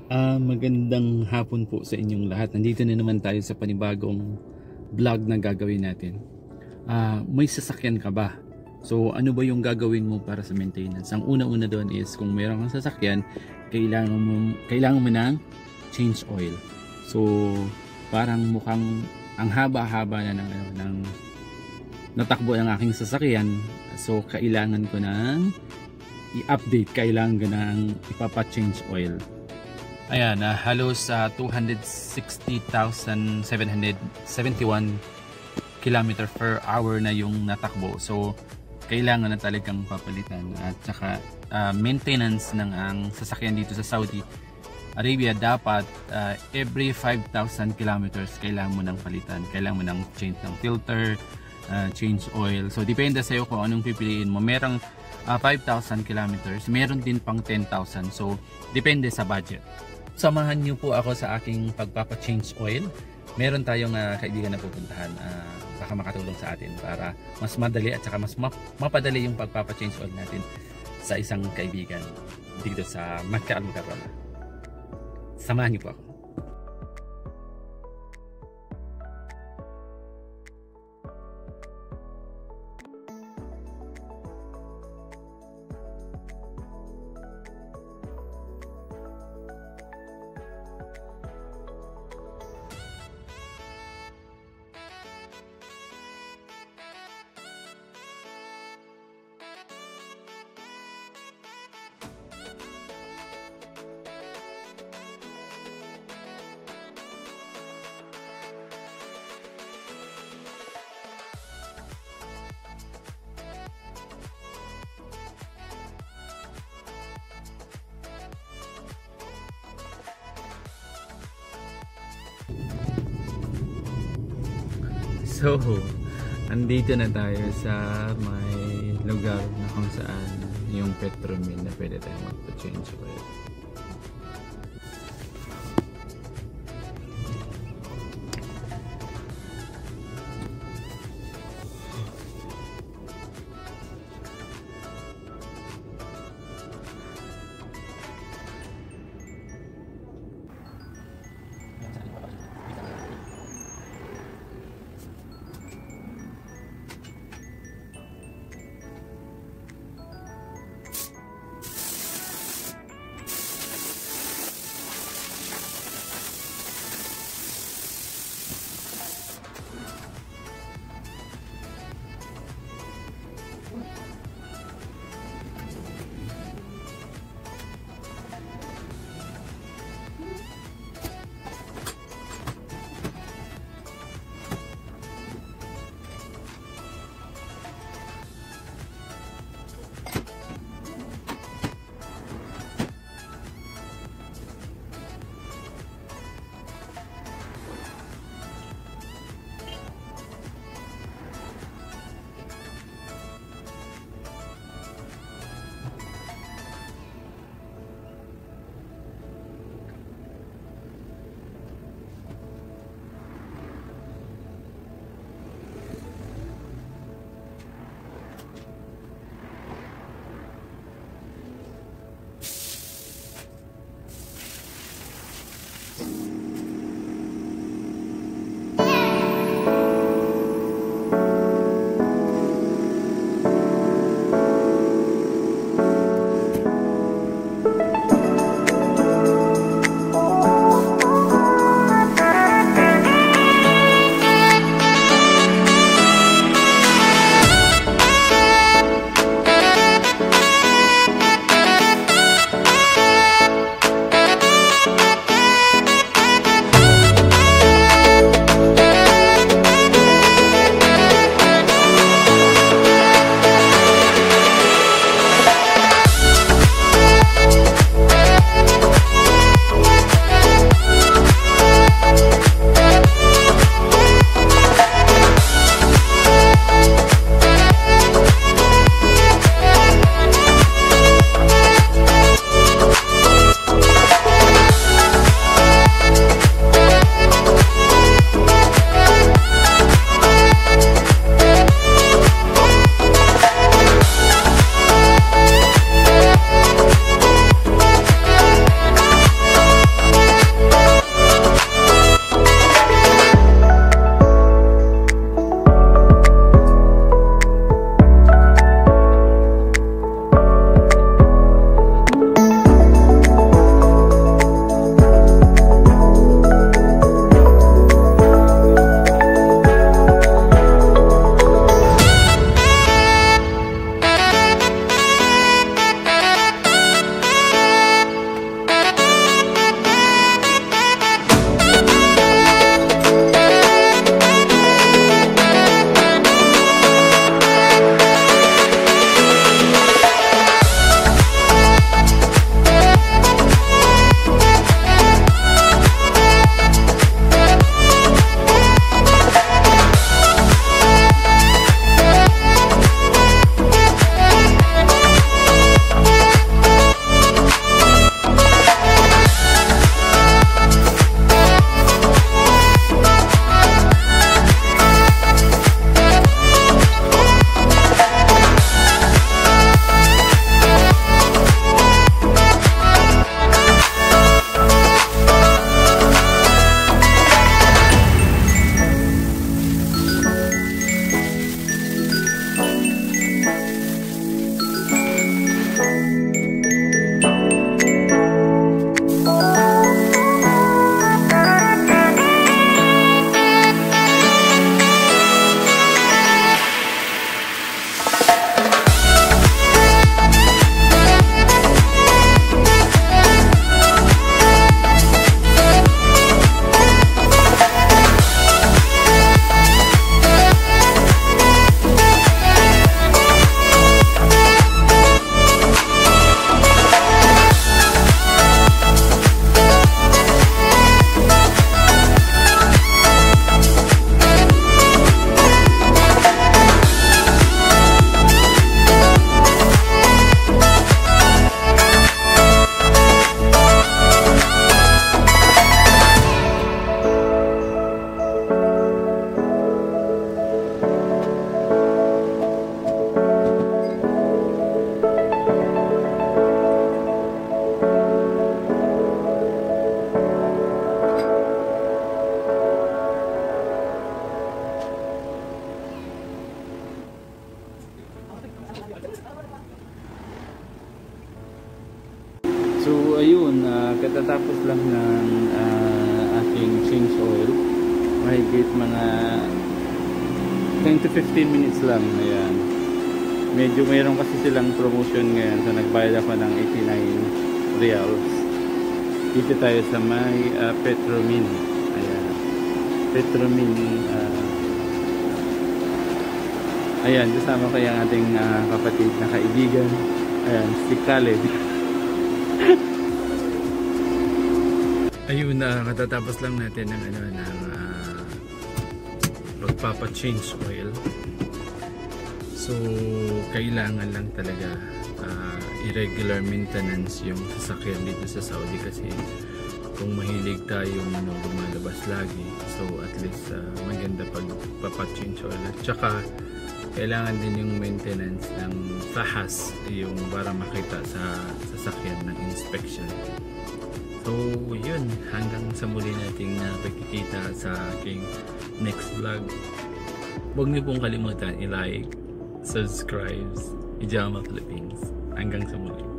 Magandang hapon po sa inyong lahat. Nandito na naman tayo sa panibagong vlog na gagawin natin. May sasakyan ka ba? So ano ba yung gagawin mo para sa maintenance? Ang una-una doon is kung meron kang sasakyan, kailangan mo ng change oil. So parang mukhang ang haba-haba na ng natakbo ng aking sasakyan. So kailangan ko ng i-update, kailangan ko ng ipapa-change oil. Ayan, halos 260,771 km per hour na yung natakbo. So, kailangan na talagang papalitan. At saka, maintenance ng ang sasakyan dito sa Saudi Arabia, dapat every 5,000 kilometers kailangan mo nang palitan. Kailangan mo nang change ng filter, change oil. So, depende sa'yo kung anong pipiliin mo. Merong 5,000 kilometers, meron din pang 10,000. So, depende sa budget. Samahan niyo po ako sa aking pagpapa-change oil. Meron tayong kaibigan na pupuntahan. Baka makatulong sa atin para mas madali at saka mas mapadali yung pagpapa-change oil natin sa isang kaibigan dito sa Makkah Al-Mukarramah. Samahan niyo po ako. So, andito na tayo sa may lugar na kung saan yung Petromin na pwede tayong magpa-change oil. katatapos lang ng aking change oil. Mahigit mga 10 to 15 minutes lang. Ayan. Medyo mayroon kasi silang promotion ngayon. So nagbayad ako ng 89 reals. Dito tayo sa may Petromin. Ayan. Petromin. Ayan, kasama ko yung ating kapatid na kaibigan. Ayan, si Khaled. Ayun, katatapos lang natin ng magpapa-change oil. So, kailangan lang talaga irregular maintenance yung sasakyan dito sa Saudi kasi kung mahilig tayong lumalabas lagi, so at least maganda pag papa-change oil. At saka kailangan din yung maintenance ng fahas, yung para makita sa sasakyan ng inspection. So yun, hanggang sa muli nating pagkikita sa aking next vlog. Huwag niyo pong kalimutan i-like, subscribe, i-Jama Philippines. Hanggang sa muli.